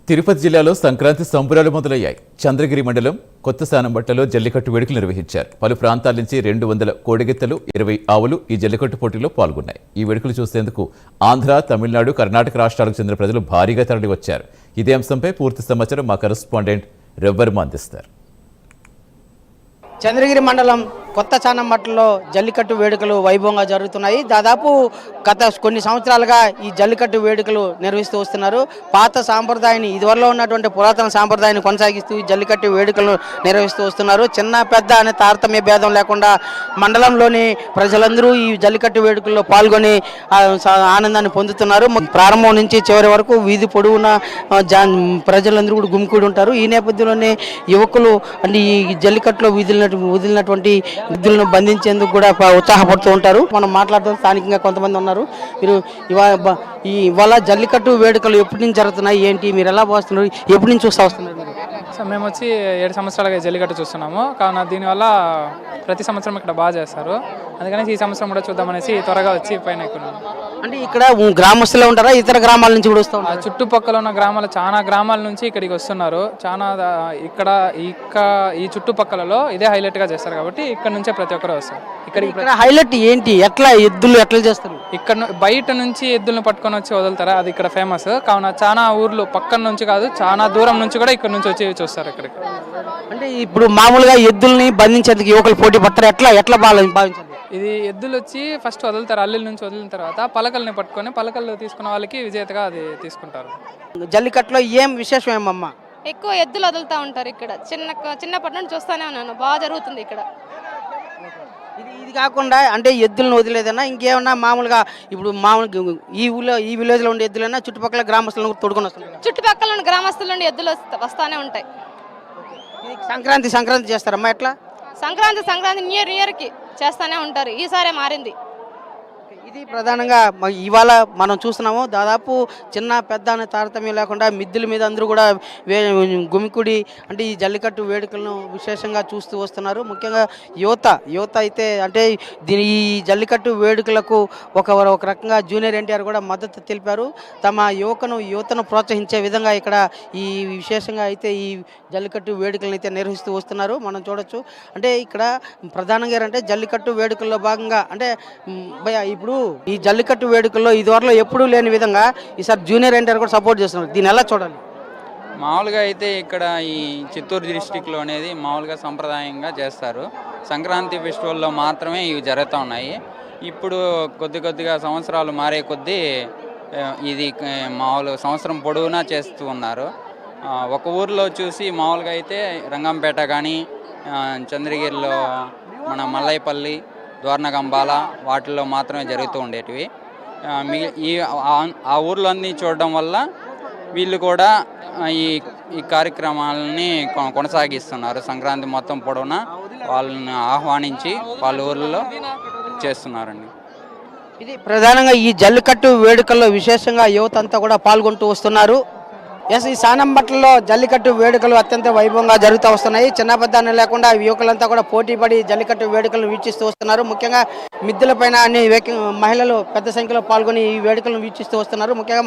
తిరుపతి జిల్లాలో సంక్రాంతి సంబరాలు మొదలయ్యాయి. చంద్రగిరి మండలం కొత్త సానంబట్టలో జల్లికట్టు వేడుకలు నిర్వహించారు. పలు ప్రాంతాల నుంచి 200 కోడిగెత్తలు, 20 ఆవులు ఈ జల్లికట్టు పోటీలో పాల్గొన్నాయి. ఈ వేడుకలు చూసేందుకు ఆంధ్ర, తమిళనాడు, కర్ణాటక రాష్ట్రాలకు చెందిన ప్రజలు భారీగా తరలి వచ్చారు. ఇదే అంశంపై పూర్తి సమాచారం మా కరెస్పాండెంట్ రవివర్మ అందిస్తారు. చంద్రగిరి మండలం కొత్త చానంబట్టలో జల్లికట్టు వేడుకలు వైభవంగా జరుగుతున్నాయి. దాదాపు గత కొన్ని సంవత్సరాలుగా ఈ జల్లికట్టు వేడుకలు నిర్వహిస్తూ వస్తున్నారు. పాత సాంప్రదాయాన్ని, ఇదివరలో ఉన్నటువంటి పురాతన సాంప్రదాయాన్ని కొనసాగిస్తూ ఈ జల్లికట్టు వేడుకలు నిర్వహిస్తూ వస్తున్నారు. చిన్న పెద్ద అనే తారతమ్య భేదం లేకుండా మండలంలోని ప్రజలందరూ ఈ జల్లికట్టు వేడుకల్లో పాల్గొని ఆనందాన్ని పొందుతున్నారు. ప్రారంభం నుంచి చివరి వరకు వీధి పొడవునా ప్రజలందరూ కూడా గుమికూడి ఉంటారు. ఈ నేపథ్యంలోనే యువకులు అంటే ఈ జల్లికట్టులో వదిలినటువంటి ఎద్దులను బంధించేందుకు కూడా ఉత్సాహపడుతూ ఉంటారు. మనం మాట్లాడుతూ స్థానికంగా కొంతమంది ఉన్నారు. మీరు ఇవాళ జల్లికట్టు వేడుకలు ఎప్పటి నుంచి జరుగుతున్నాయి, ఏంటి, మీరు ఎలా పోస్తున్నారు, ఎప్పటి నుంచి చూస్తూ వస్తున్నారు? మేము వచ్చి 7 సంవత్సరాలుగా జల్లికట్టు చూస్తున్నాము. కావున దీనివల్ల ప్రతి సంవత్సరం ఇక్కడ బాగా చేస్తారు. అందుకని ఈ సంవత్సరం కూడా చూద్దామనేసి త్వరగా వచ్చి పైన ఎక్కున్నాము. అంటే ఇక్కడ గ్రామస్తులే ఉంటారా, ఇతర గ్రామాల నుంచి కూడా వస్తూ ఉంటారు? చుట్టుపక్కల ఉన్న గ్రామాలు, చాలా గ్రామాల నుంచి ఇక్కడికి వస్తున్నారు. చాలా ఈ చుట్టుపక్కలలో ఇదే హైలైట్ గా చేస్తారు కాబట్టి ఇక్కడ నుంచే ప్రతి ఒక్కరు వస్తారు. ఇక్కడ హైలైట్ ఏంటి, ఎట్లా ఎద్దులు ఎట్లా చేస్తారు? ఇక్కడ బయట నుంచి ఎద్దులను పట్టుకొని వచ్చి వదులుతారా, అది ఇక్కడ ఫేమస్. కావున చాలా ఊర్లు పక్కన నుంచి కాదు, చాలా దూరం నుంచి కూడా ఇక్కడ నుంచి వచ్చి చూస్తారు ఇక్కడికి. అంటే ఇప్పుడు మామూలుగా ఎద్దుల్ని బంధించేందుకు యువకులు పోటీ పడతారు, ఎట్లా భావించాలి? ఇది ఎద్దులు వచ్చి ఫస్ట్ వదులుతారు, అల్లిల నుంచి వదిలిన తర్వాత పలకల్ని పట్టుకొని పలకల్లో తీసుకున్న వాళ్ళకి విజేతగా అది తీసుకుంటారు. జల్లికట్టులో ఏం విశేషం ఏమమ్మా? ఎక్కువ ఎద్దులు వదులుతూ ఉంటారు ఇక్కడ. చిన్నప్పటి నుండి చూస్తూనే ఉన్నాను, బాగా జరుగుతుంది ఇక్కడ. ఇది కాకుండా అంటే ఎద్దులను వదిలేదన్నా ఇంకేమన్నా మామూలుగా ఇప్పుడు ఈ విలేజ్లో ఉండే ఎద్దులైనా చుట్టుపక్కల గ్రామస్తులను తోడుకొని వస్తున్నారు? చుట్టుపక్కల ఉన్న గ్రామస్తుల నుండి ఎద్దులు వస్తూనే ఉంటాయి. సంక్రాంతి చేస్తారమ్మా ఎట్లా? సంక్రాంతి న్యూ ఇయర్కి చేస్తూనే ఉంటారు. ఈసారి మారింది. ఇది ప్రధానంగా ఇవాళ మనం చూస్తున్నాము. దాదాపు చిన్న పెద్ద అనే తారతమ్యం లేకుండా మిద్దెల మీద అందరూ కూడా గుమికుడి అంటే ఈ జల్లికట్టు వేడుకలను విశేషంగా చూస్తూ వస్తున్నారు. ముఖ్యంగా యువత అయితే అంటే ఈ జల్లికట్టు వేడుకలకు ఒక రకంగా జూనియర్ ఎన్టీఆర్ కూడా మద్దతు తెలిపారు. తమ యువతను ప్రోత్సహించే విధంగా ఇక్కడ ఈ విశేషంగా అయితే ఈ జల్లికట్టు వేడుకలను అయితే నిర్వహిస్తూ వస్తున్నారు. మనం చూడొచ్చు. అంటే ఇక్కడ ప్రధానంగా ఏంటంటే జల్లికట్టు వేడుకల్లో భాగంగా అంటే ఇప్పుడు ఈ జల్లికట్టు వేడుకల్లో ఇదివరలో ఎప్పుడూ లేని విధంగా ఈసారి జూనియర్ ఎన్టీఆర్ కూడా సపోర్ట్ చేస్తున్నారు. దీన్ని ఎలా చూడాలి? మామూలుగా అయితే ఇక్కడ ఈ చిత్తూరు డిస్టిక్లో అనేది మామూలుగా సంప్రదాయంగా చేస్తారు. సంక్రాంతి ఫెస్టివల్లో మాత్రమే ఇవి జరుగుతూ ఉన్నాయి. ఇప్పుడు కొద్దిగా సంవత్సరాలు మారే కొద్దీ ఇది మామూలు సంవత్సరం పొడవునా చేస్తూ ఉన్నారు. ఒక ఊర్లో చూసి మామూలుగా అయితే రంగంపేట కానీ, చంద్రగిరిలో మన మల్లైపల్లి, ద్వారనగంబాల వాటిల్లో మాత్రమే జరుగుతూ ఉండేటివి. ఆ ఊర్లో అన్నీ చూడడం వల్ల వీళ్ళు కూడా ఈ కార్యక్రమాలని కొనసాగిస్తున్నారు. సంక్రాంతి మొత్తం పొడవునా వాళ్ళని ఆహ్వానించి వాళ్ళ ఊర్లలో చేస్తున్నారండి. ఇది ప్రధానంగా ఈ జల్లికట్టు వేడుకల్లో విశేషంగా యువత అంతా కూడా పాల్గొంటూ వస్తున్నారు. ఈ సానంబట్టలో జల్లికట్టు వేడుకలు అత్యంత వైభవంగా జరుగుతూ వస్తున్నాయి. చిన్న పెద్ద లేకుండా యువకులంతా కూడా పోటీపడి జల్లికట్టు వేడుకలను వీక్షిస్తూ వస్తున్నారు. ముఖ్యంగా మిద్దెలపైన అన్ని మహిళలు పెద్ద సంఖ్యలో పాల్గొని ఈ వేడుకలను వీక్షిస్తూ వస్తున్నారు. ముఖ్యంగా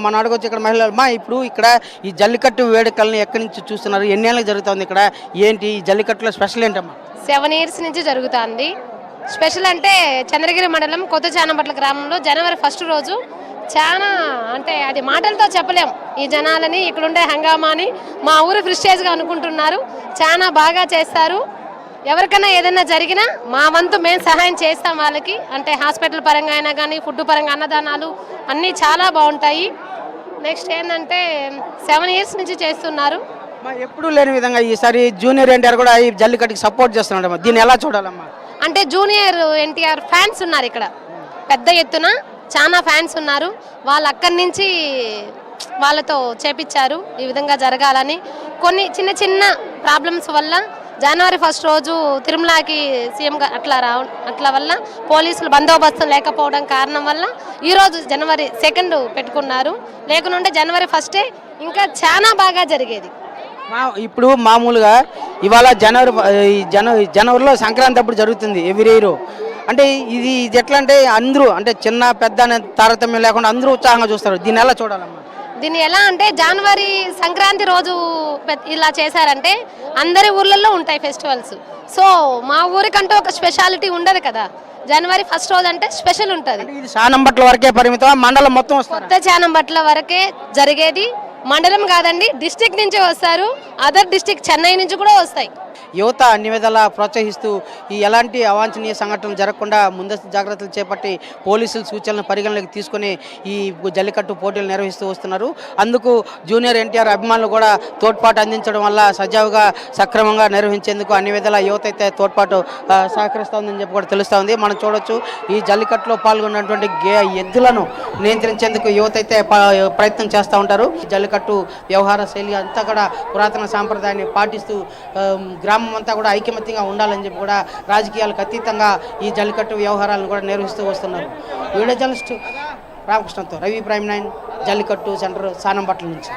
మన అడగొచ్చు ఇక్కడ మహిళలు ఇప్పుడు ఇక్కడ ఈ జల్లికట్టు వేడుకలను ఎక్కడి నుంచి చూస్తున్నారు, ఎన్ని ఏళ్ళకి జరుగుతుంది, ఇక్కడ ఏంటి ఈ జల్లికట్టులో స్పెషల్ ఏంటమ్మా? 7 years నుంచి జరుగుతుంది. స్పెషల్ అంటే చంద్రగిరి మండలం కొత్త చానంబట్ల గ్రామంలో జనవరి 1st రోజు చాలా అంటే అది మాటలతో చెప్పలేం. ఈ జనాలని ఇక్కడుండే హంగామాని మా ఊరు ప్రెస్టేజ్గా అనుకుంటున్నారు. చాలా బాగా చేస్తారు. ఎవరికైనా ఏదైనా జరిగినా మా వంతు మేము సహాయం చేస్తాం వాళ్ళకి. అంటే హాస్పిటల్ పరంగా అయినా కానీ, ఫుడ్ పరంగా అన్నదానాలు అన్నీ చాలా బాగుంటాయి. నెక్స్ట్ ఏంటంటే 7 years నుంచి చేస్తున్నారు. ఎప్పుడు లేని విధంగా ఈసారి జూనియర్ ఎన్టీఆర్ కూడా ఈ జల్లికట్టుకి సపోర్ట్ చేస్తున్నాడు. దీన్ని ఎలా చూడాలమ్మా? అంటే జూనియర్ ఎన్టీఆర్ ఫ్యాన్స్ ఉన్నారు ఇక్కడ పెద్ద ఎత్తున, చాలా ఫ్యాన్స్ ఉన్నారు. వాళ్ళు అక్కడి నుంచి వాళ్ళతో చేపించారు ఈ విధంగా జరగాలని. కొన్ని చిన్న ప్రాబ్లమ్స్ వల్ల జనవరి 1st రోజు తిరుమలకి సీఎం అట్లా వల్ల పోలీసులు బందోబస్తు లేకపోవడం కారణం వల్ల ఈరోజు జనవరి 2nd పెట్టుకున్నారు. లేకుంటే జనవరి 1st ఇంకా చాలా బాగా జరిగేది. ఇప్పుడు మామూలుగా ఇవాళ జనవరిలో సంక్రాంతి అప్పుడు జరుగుతుంది ఎవ్రీ ఇయర్. అంటే ఇది ఎట్లా అంటే అందరూ అంటే చిన్న పెద్ద అనే తారతమ్యం లేకుండా అందరూ ఉత్సాహంగా చూస్తారు. దీన్ని ఎలా చూడాలమ్మా? దీన్ని ఎలా అంటే జనవరి సంక్రాంతి రోజు ఇలా చేశారంటే అందరి ఊర్లలో ఉంటాయి ఫెస్టివల్స్. సో మా ఊరికంటూ ఒక స్పెషాలిటీ ఉండదు కదా, జనవరి ఫస్ట్ రోజు అంటే స్పెషల్ ఉంటుంది. ఇది శానంబట్ల వరకే పరిమితం, మండలం మొత్తం వస్తారు. కొత్త చానంబట్ల వరకే జరిగేది, మండలం కాదండి, డిస్టిక్ నుంచి వస్తారు, అదర్ డిస్టిక్ చెన్నై నుంచి కూడా వస్తాయి. యువత అన్ని విధాలా ప్రోత్సహిస్తూ ఈ ఎలాంటి అవాంఛనీయ సంఘటనలు జరగకుండా ముందస్తు జాగ్రత్తలు చేపట్టి పోలీసుల సూచనలను పరిగణలోకి తీసుకుని ఈ జల్లికట్టు పోటీలు నిర్వహిస్తూ వస్తున్నారు. అందుకు జూనియర్ ఎన్టీఆర్ అభిమానులు కూడా తోడ్పాటు అందించడం వల్ల సజావుగా సక్రమంగా నిర్వహించేందుకు అన్ని విధాల యువత అయితే తోడ్పాటు సహకరిస్తోందని చెప్పి కూడా తెలుస్తోంది. మనం చూడొచ్చు ఈ జల్లికట్టులో పాల్గొన్నటువంటి ఎద్దులను నియంత్రించేందుకు యువత అయితే ప్రయత్నం చేస్తూ ఉంటారు. జల్లికట్టు వ్యవహార శైలి అంతా కూడా పురాతన సాంప్రదాయాన్ని పాటిస్తూ గ్రామం అంతా కూడా ఐకమత్యంగా ఉండాలని చెప్పి కూడా రాజకీయాలకు అతీతంగా ఈ జల్లికట్టు వ్యవహారాలను కూడా నిర్వహిస్తూ వస్తున్నారు. వీడియో జర్నలిస్ట్ రామకృష్ణతో రవి ప్రైమ్ 9 జల్లికట్టు సెంటర్ శానంబట్ల నుంచి.